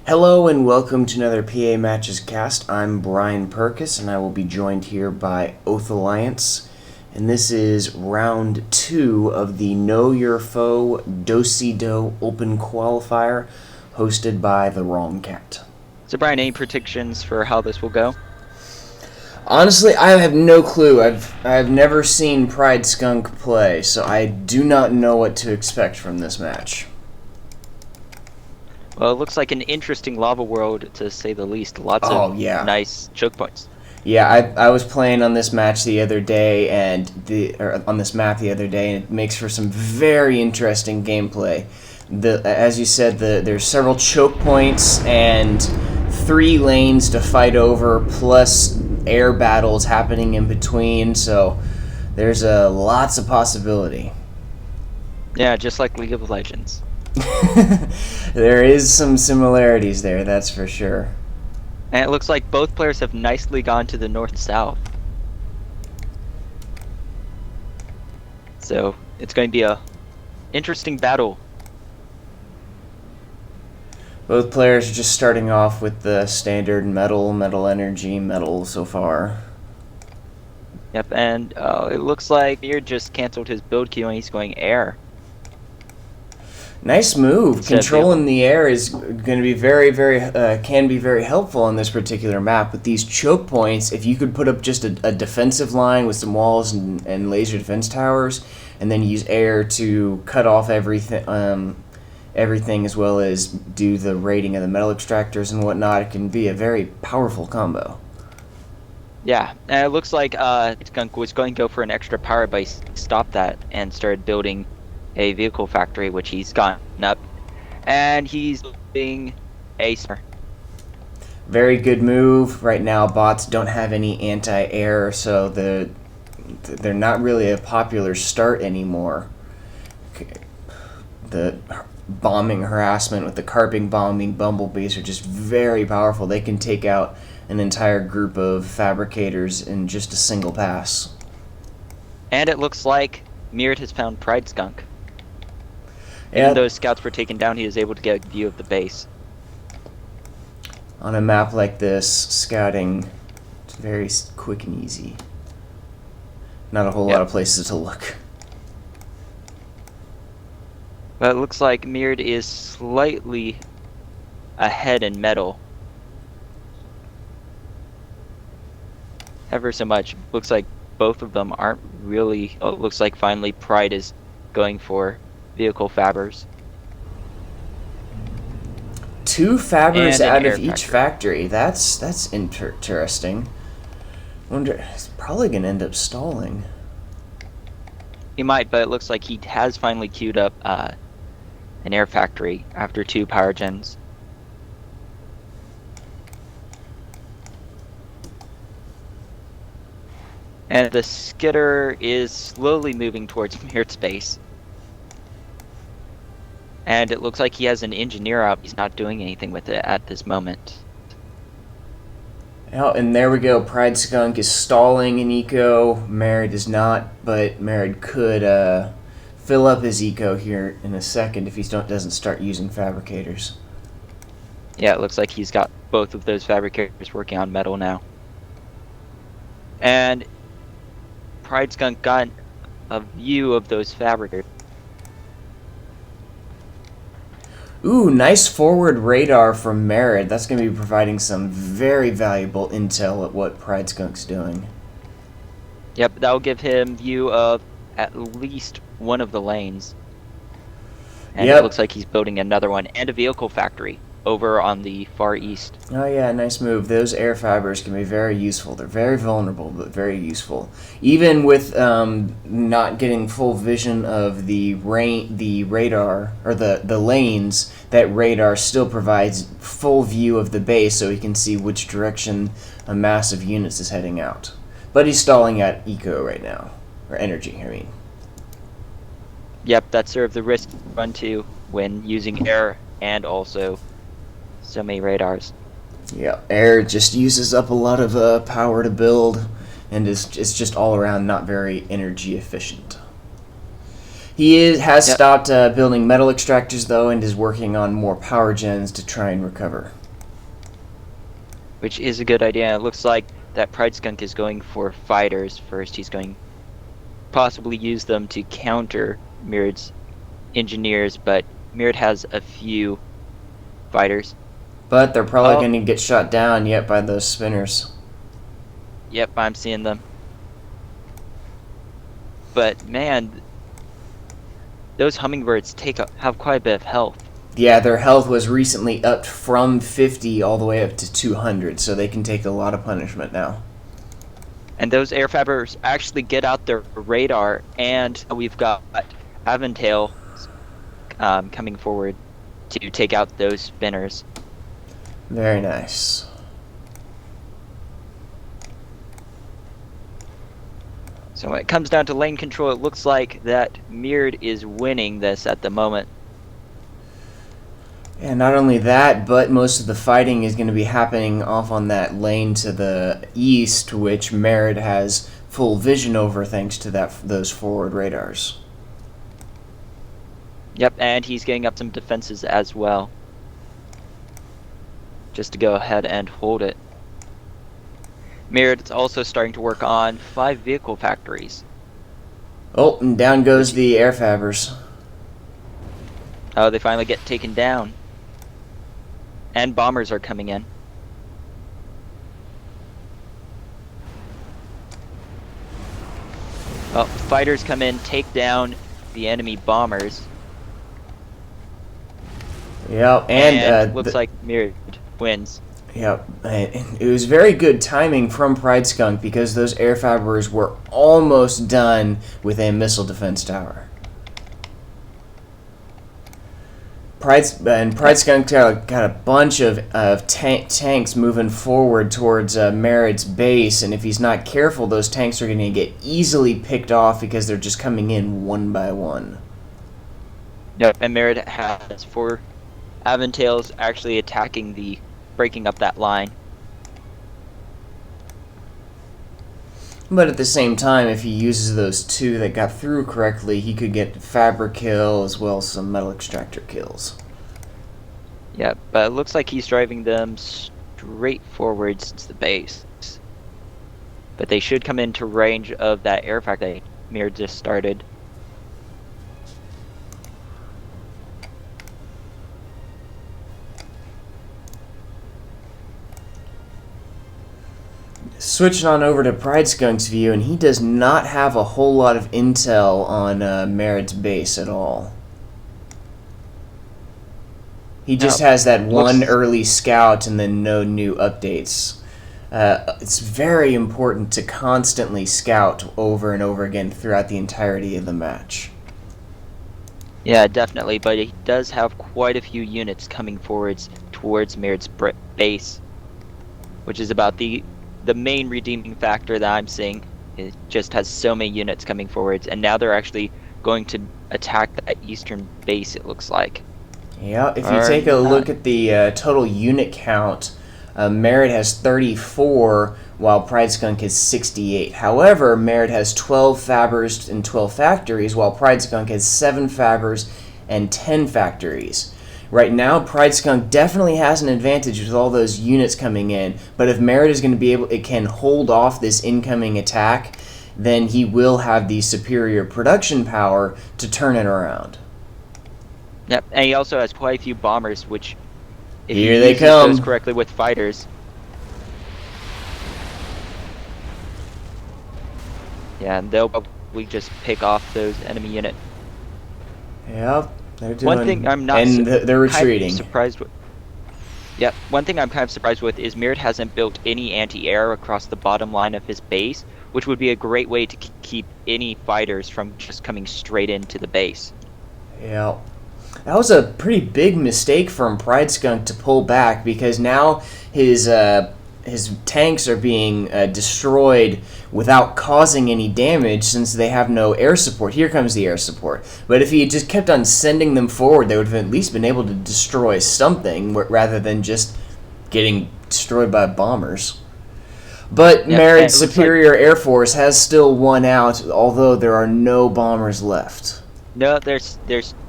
Hello and welcome to another PA Matches cast. I'm Brian Purkiss and I will be joined here by Oath Alliance. And this is round 2 of the Know Your Foe Do-Si-Do Open Qualifier hosted by TheWrongCat. So Brian, any predictions for how this will go? Honestly, I have no clue. I've never seen PrideSkunk play, so I do not know what to expect from this match. Well, it looks like an interesting lava world, to say the least. Lots of nice choke points. Yeah, I was playing on this match the other day, and on this map the other day, and it makes for some very interesting gameplay. As you said, there's several choke points and 3 lanes to fight over, plus air battles happening in between. So there's lots of possibility. Yeah, just like League of Legends. There is some similarities there, that's for sure. And it looks like both players have nicely gone to the north-south. So it's going to be a interesting battle. Both players are just starting off with the standard metal energy, metal so far. Yep, and it looks like Mered just canceled his build queue and he's going air. Nice move. Controlling the air is going to be can be very helpful in this particular map. With these choke points, if you could put up just a defensive line with some walls and laser defense towers, and then use air to cut off everything, as well as do the raiding of the metal extractors and whatnot, it can be a very powerful combo. Yeah, and it looks like Skunk was going to go for an extra power, but he stopped that and started building a vehicle factory, which he's gotten up, and he's being a very good move. Right now, bots don't have any anti-air, so they're not really a popular start anymore. The bombing harassment with the carping bombing bumblebees are just very powerful. They can take out an entire group of fabricators in just a single pass. And it looks like Mered has found PrideSkunk. Yeah. Even though scouts were taken down, he was able to get a view of the base. On a map like this, scouting is very quick and easy. Not a whole lot of places to look. But it looks like Mered is slightly ahead in metal. Ever so much. Looks like both of them aren't really... Oh, it looks like finally Pride is going for vehicle fabbers. 2 fabbers out of each factory. That's interesting. Wonder, he's probably gonna end up stalling. He might, but it looks like he has finally queued up an air factory after 2 power gens. And the skitter is slowly moving towards Mered space. And it looks like he has an engineer up. He's not doing anything with it at this moment. Oh, and there we go. PrideSkunk is stalling in eco. Mered is not, but Mered could fill up his eco here in a second if he doesn't start using fabricators. Yeah, it looks like he's got both of those fabricators working on metal now. And PrideSkunk got a view of those fabricators. Ooh, nice forward radar from Mered. That's going to be providing some very valuable intel at what PrideSkunk's doing. Yep, that will give him view of at least one of the lanes. And it looks like he's building another one and a vehicle factory over on the far east. Oh yeah, nice move. Those air fibers can be very useful. They're very vulnerable, but very useful. Even with not getting full vision of the radar, or the lanes, that radar still provides full view of the base, so he can see which direction a mass of units is heading out. But he's stalling at eco right now. Or energy, I mean. Yep, that's sort of the risk you run to when using air and also so many radars. Yeah, air just uses up a lot of power to build, and it's just all around not very energy efficient. Has Yep. stopped building metal extractors, though, and is working on more power gens to try and recover. Which is a good idea. It looks like that PrideSkunk is going for fighters first. He's going possibly use them to counter Mered's engineers, but Mered has a few fighters. But they're probably Oh. going to get shot down yet by those spinners. Yep, I'm seeing them. But man, those hummingbirds have quite a bit of health. Yeah, their health was recently upped from 50 all the way up to 200, so they can take a lot of punishment now. And those air fabbers actually get out their radar, and we've got Aventail coming forward to take out those spinners. Very nice. So when it comes down to lane control, it looks like that Mered is winning this at the moment. And not only that, but most of the fighting is going to be happening off on that lane to the east, which Mered has full vision over thanks to those forward radars. Yep, and he's getting up some defenses as well, just to go ahead and hold it. Mered's also starting to work on 5 vehicle factories. Oh, and down goes the air fabbers. Oh, they finally get taken down. And bombers are coming in. Well, fighters come in, take down the enemy bombers. Yep, and looks like Mered wins. Yep, it was very good timing from PrideSkunk because those air fabbers were almost done with a missile defense tower. PrideSkunk got a bunch of tanks moving forward towards Mered's base, and if he's not careful, those tanks are going to get easily picked off because they're just coming in one by one. Yep, and Mered has 4 Aventails actually breaking up that line. But at the same time, if he uses those 2 that got through correctly, he could get Fabric kill as well as some metal extractor kills. Yeah, but it looks like he's driving them straight forwards to the base. But they should come into range of that air factory Mered just started. Switching on over to PrideSkunk's view, and he does not have a whole lot of intel on Mered's base at all. He just has that one early scout and then no new updates. It's very important to constantly scout over and over again throughout the entirety of the match. Yeah, definitely, but he does have quite a few units coming forwards towards Mered's base, which is about the main redeeming factor that I'm seeing. It just has so many units coming forwards, and now they're actually going to attack that eastern base, it looks like. Yeah, if you take a look at the total unit count, Mered has 34, while PrideSkunk has 68. However, Mered has 12 fabbers and 12 factories, while PrideSkunk has 7 fabbers and 10 factories. Right now, PrideSkunk definitely has an advantage with all those units coming in, but if Mered is going to it can hold off this incoming attack, then he will have the superior production power to turn it around. Yep, and he also has quite a few bombers, which, if Here he they uses come. those correctly with fighters. Yeah, and they'll probably just pick off those enemy units. Yep, they're doing. One thing I'm not and they're retreating. Kind of surprised with. Yep, one thing I'm kind of surprised with is Mered hasn't built any anti-air across the bottom line of his base, which would be a great way to keep any fighters from just coming straight into the base. Yeah. That was a pretty big mistake from PrideSkunk to pull back, because now his tanks are being destroyed without causing any damage since they have no air support. Here comes the air support. But if he had just kept on sending them forward, they would have at least been able to destroy something rather than just getting destroyed by bombers. But Yeah, Mered's superior air force has still won out, although there are no bombers left. No, there's.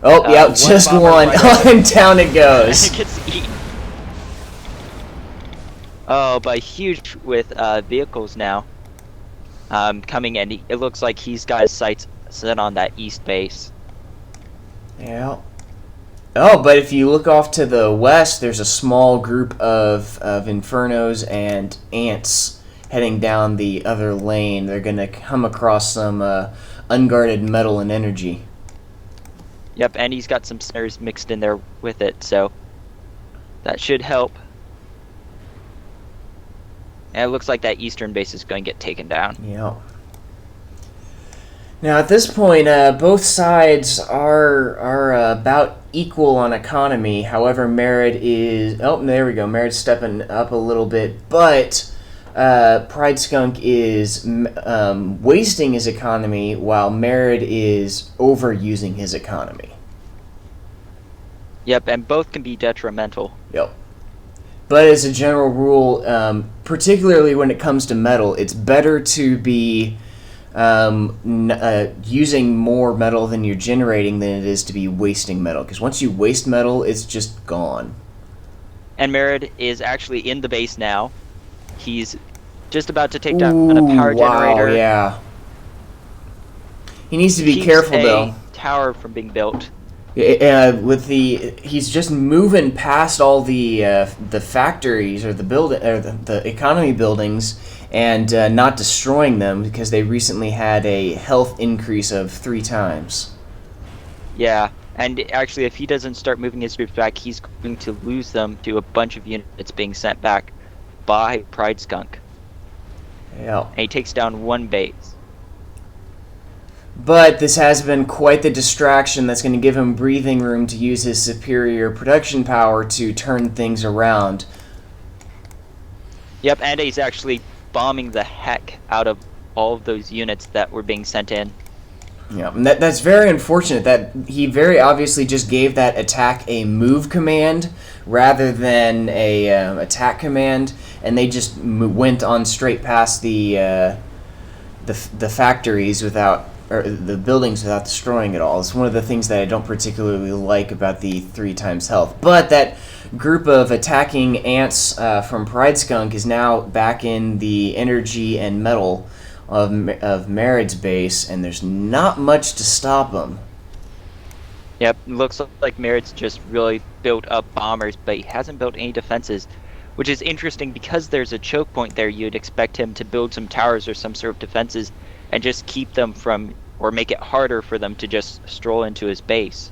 Oh, yeah, one just bomber one. right over And down it goes. it gets eaten. Oh, but huge with vehicles now. Coming in. It looks like he's got his sights set on that east base. Yeah. Oh, but if you look off to the west, there's a small group of Infernos and Ants heading down the other lane. They're going to come across some unguarded metal and energy. Yep, and he's got some snares mixed in there with it, so that should help. And it looks like that eastern base is going to get taken down. Yeah. Now at this point, both sides are about equal on economy. However, Mered is there we go. Mered's stepping up a little bit, but PrideSkunk is wasting his economy while Mered is overusing his economy. Yep, and both can be detrimental. Yep. But as a general rule, particularly when it comes to metal, it's better to be using more metal than you're generating than it is to be wasting metal. Because once you waste metal, it's just gone. And Mered is actually in the base now. He's just about to take down a power generator. Yeah. He needs to be careful, though. Tower from being built. He's just moving past all the factories or the economy buildings and not destroying them because they recently had a health increase of 3 times. Yeah, and actually, if he doesn't start moving his troops back, he's going to lose them to a bunch of units being sent back by PrideSkunk. Yeah. And he takes down one base. But this has been quite the distraction that's going to give him breathing room to use his superior production power to turn things around. Yep, and he's actually bombing the heck out of all of those units that were being sent in. Yeah, and that's very unfortunate that he very obviously just gave that attack a move command rather than a attack command, and they just went on straight past the factories without, or the buildings without destroying it all. It's one of the things that I don't particularly like about the 3 times health. But that group of attacking ants from PrideSkunk is now back in the energy and metal of Mered's base, and there's not much to stop them. Yep, looks like Mered's just really built up bombers, but he hasn't built any defenses, which is interesting because there's a choke point there. You'd expect him to build some towers or some sort of defenses and just keep them from, or make it harder for them to just stroll into his base.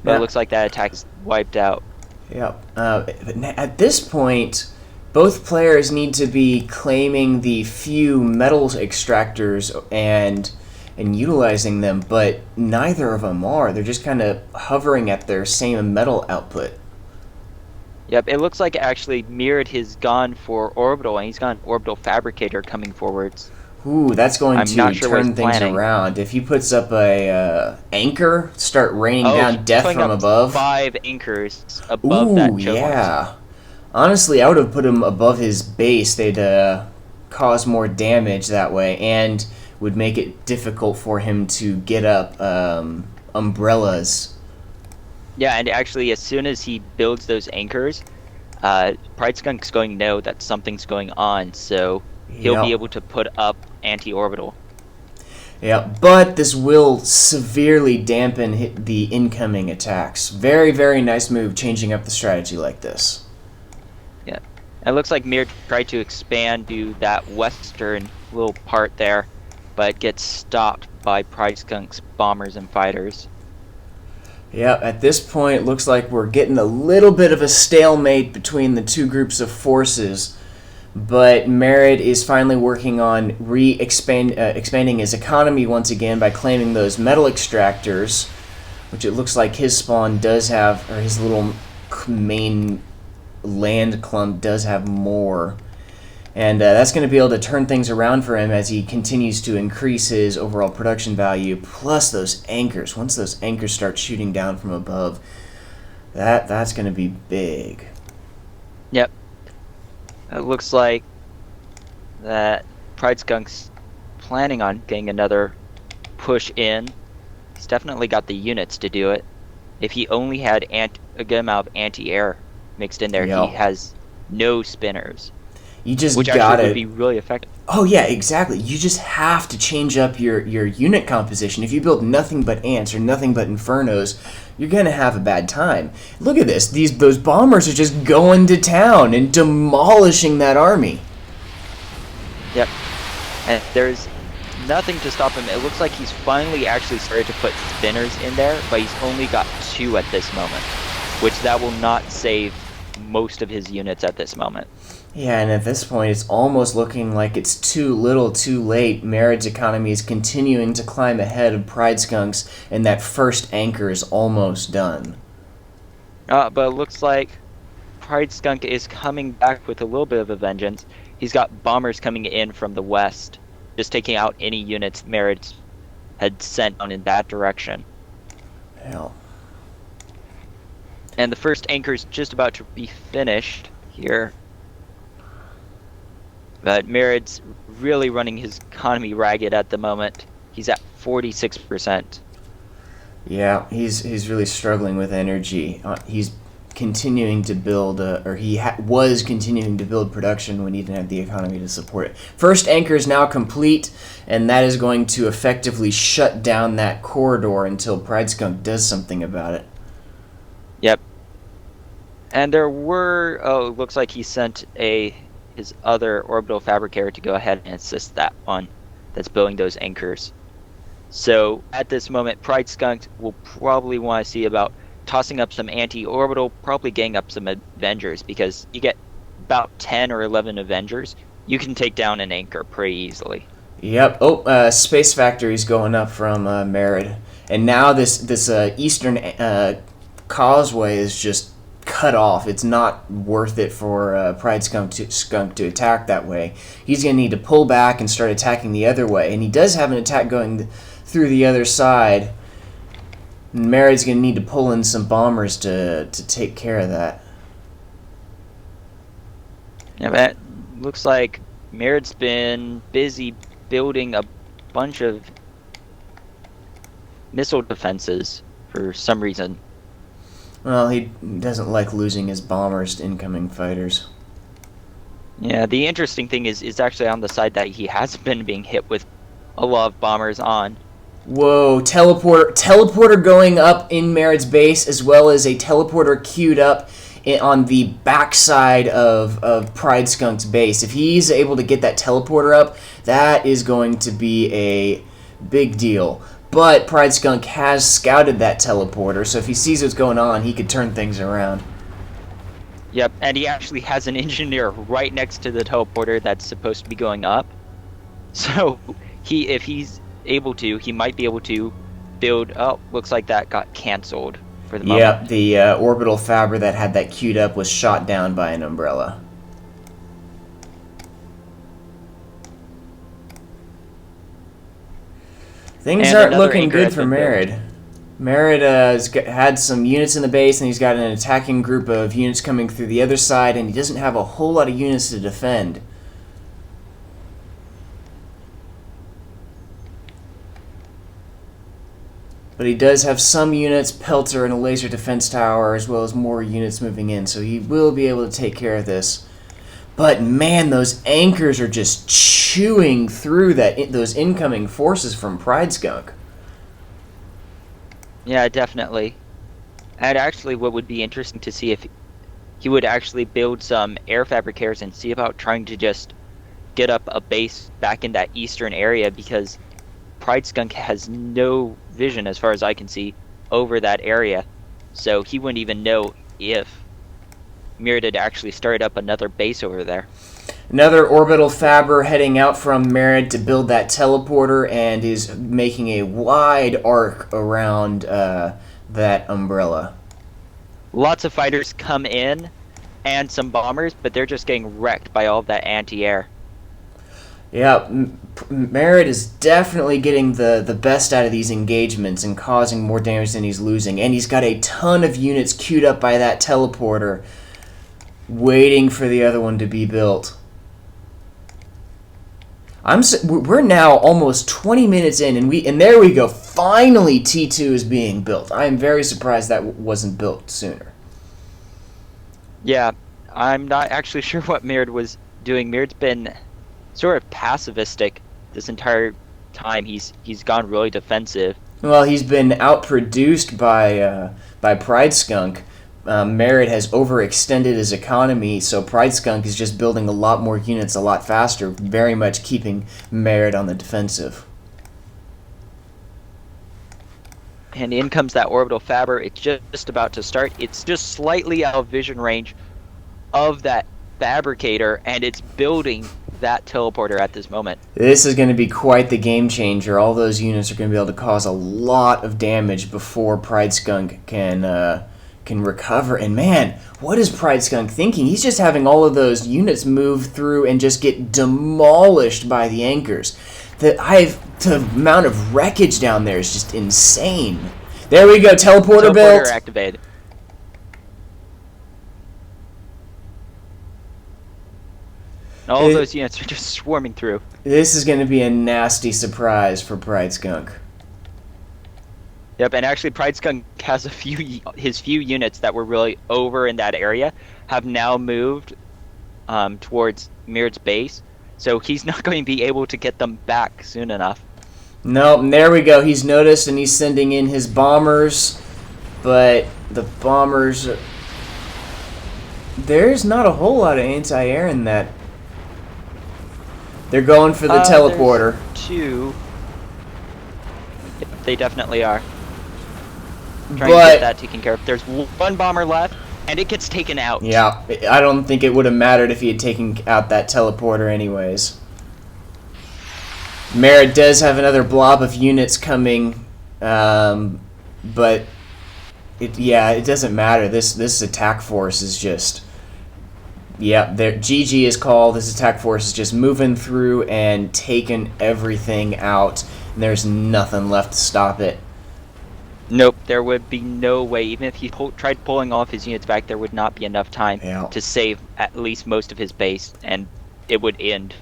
But it looks like that attack's wiped out. Yeah. At this point, both players need to be claiming the few metal extractors and utilizing them, but neither of them are. They're just kind of hovering at their same metal output. Yep, it looks like actually Mered has gone for Orbital, and he's got an Orbital Fabricator coming forwards. Ooh, that's going to sure turn things around. If he puts up a anchor, start raining down death from above. 5 anchors above that choke yeah. point. Honestly, I would have put him above his base. They'd cause more damage that way, and would make it difficult for him to get up umbrellas. Yeah, and actually, as soon as he builds those anchors, PrideSkunk's going to know that something's going on, so he'll be able to put up anti-orbital. Yeah, but this will severely dampen the incoming attacks. Very, very nice move, changing up the strategy like this. Yeah, it looks like Mered tried to expand to that western little part there, but gets stopped by PrideSkunk's bombers and fighters. Yeah, at this point, it looks like we're getting a little bit of a stalemate between the two groups of forces, but Mered is finally working on expanding his economy once again by claiming those metal extractors, which it looks like his spawn does have, or his little main land clump does have more. And that's going to be able to turn things around for him as he continues to increase his overall production value, plus those anchors. Once those anchors start shooting down from above, that's going to be big. Yep. It looks like that PrideSkunk's planning on getting another push in. He's definitely got the units to do it. If he only had a good amount of anti-air mixed in there, he Yep. has no spinners, You just which got actually would it. be really effective. Oh yeah, exactly. You just have to change up your unit composition. If you build nothing but ants or nothing but infernos, you're gonna have a bad time. Look at this. Those bombers are just going to town and demolishing that army. Yep. And there's nothing to stop him. It looks like he's finally actually started to put spinners in there, but he's only got 2 at this moment, which that will not save most of his units at this moment. Yeah, and at this point, it's almost looking like it's too little, too late. Mered's economy is continuing to climb ahead of PrideSkunk's, and that first anchor is almost done. But it looks like PrideSkunk is coming back with a little bit of a vengeance. He's got bombers coming in from the west, just taking out any units Mered had sent on in that direction. Hell. And the first anchor is just about to be finished here. But Mered's really running his economy ragged at the moment. He's at 46%. Yeah, he's really struggling with energy. He's continuing to build, was continuing to build production when he didn't have the economy to support it. First anchor is now complete, and that is going to effectively shut down that corridor until PrideSkunk does something about it. Yep. And there were, it looks like he sent his other orbital fabricator to go ahead and assist that one that's building those anchors. So at this moment, PrideSkunk will probably want to see about tossing up some anti-orbital, probably getting up some Avengers, because you get about 10 or 11 Avengers, you can take down an anchor pretty easily. Yep. Oh, space factory's going up from Mered, and now this eastern causeway is just cut off. It's not worth it for PrideSkunk to attack that way. He's going to need to pull back and start attacking the other way, and he does have an attack going through the other side. Mered's going to need to pull in some bombers to take care of that. Yeah, that looks like Mered's been busy building a bunch of missile defenses for some reason. Well, he doesn't like losing his bombers to incoming fighters. Yeah, the interesting thing is actually on the side that he hasn't been being hit with a lot of bombers on. Whoa, teleporter going up in Mered's base, as well as a teleporter queued up on the backside of PrideSkunk's base. If he's able to get that teleporter up, that is going to be a big deal. But PrideSkunk has scouted that teleporter, so if he sees what's going on, he could turn things around. Yep, and he actually has an engineer right next to the teleporter that's supposed to be going up. So if he's able to, he might be able to build. Oh, looks like that got canceled for the moment. Yep, the orbital fabber that had that queued up was shot down by an umbrella. Things aren't looking good for Mered. Mered has had some units in the base, and he's got an attacking group of units coming through the other side, and he doesn't have a whole lot of units to defend. But he does have some units, Pelter and a laser defense tower, as well as more units moving in, so he will be able to take care of this. But man, those anchors are just chewing through those incoming forces from PrideSkunk. Yeah, definitely. And actually, what would be interesting to see if he would actually build some air fabricators and see about trying to just get up a base back in that eastern area, because PrideSkunk has no vision, as far as I can see, over that area. So he wouldn't even know if Mered had actually started up another base over there. Another orbital fabber heading out from Mered to build that teleporter, and is making a wide arc around that umbrella. Lots of fighters come in, and some bombers, but they're just getting wrecked by all of that anti-air. Yeah, Mered is definitely getting the best out of these engagements and causing more damage than he's losing. And he's got a ton of units queued up by that teleporter, waiting for the other one to be built. We're now almost 20 minutes in, and there we go. Finally, T2 is being built. I am very surprised that wasn't built sooner. Yeah, I'm not actually sure what Mered was doing. Mered's been sort of pacificistic this entire time. He's gone really defensive. Well, he's been outproduced by PrideSkunk. Mered has overextended his economy, so PrideSkunk is just building a lot more units a lot faster, very much keeping Mered on the defensive. And in comes that orbital fabber. It's just about to start. It's just slightly out of vision range of that fabricator, and it's building that teleporter at this moment. This is going to be quite the game changer. All those units are going to be able to cause a lot of damage before PrideSkunk can recover. And man, what is PrideSkunk thinking? He's just having all of those units move through and just get demolished by the anchors. The amount of wreckage down there is just insane. There we go, teleporter built. Activated. All those units are just swarming through. This is going to be a nasty surprise for PrideSkunk. Yep, and actually PrideSkunk has his few units that were really over in that area have now moved towards Mered's base, so he's not going to be able to get them back soon enough. Nope, and there we go. He's noticed and he's sending in his bombers, but the bombers... There's not a whole lot of anti-air in that. They're going for the teleporter. Two. Yep, they definitely are. Trying to get that taken care of. There's one bomber left, and it gets taken out. Yeah, I don't think it would have mattered if he had taken out that teleporter anyways. Mered does have another blob of units coming, but it doesn't matter. This attack force is just... Yeah, GG is called. This attack force is just moving through and taking everything out. And there's nothing left to stop it. Nope, there would be no way. Even if he tried pulling off his units back, there would not be enough time to save at least most of his base, and it would end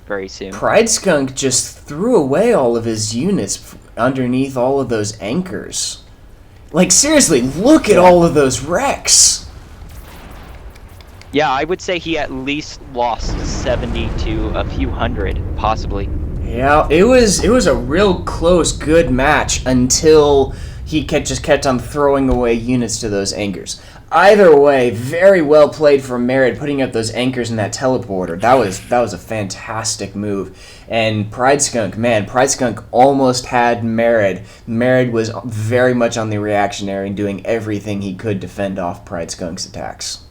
very soon. PrideSkunk just threw away all of his units underneath all of those anchors. Like, seriously, look at all of those wrecks. Yeah, I would say he at least lost 70 to a few hundred, possibly. Yeah, it was a real close, good match until he just kept on throwing away units to those anchors. Either way, very well played from Mered, putting up those anchors in that teleporter. That was a fantastic move. And PrideSkunk, man, PrideSkunk almost had Mered. Mered was very much on the reactionary and doing everything he could to fend off PrideSkunk's attacks.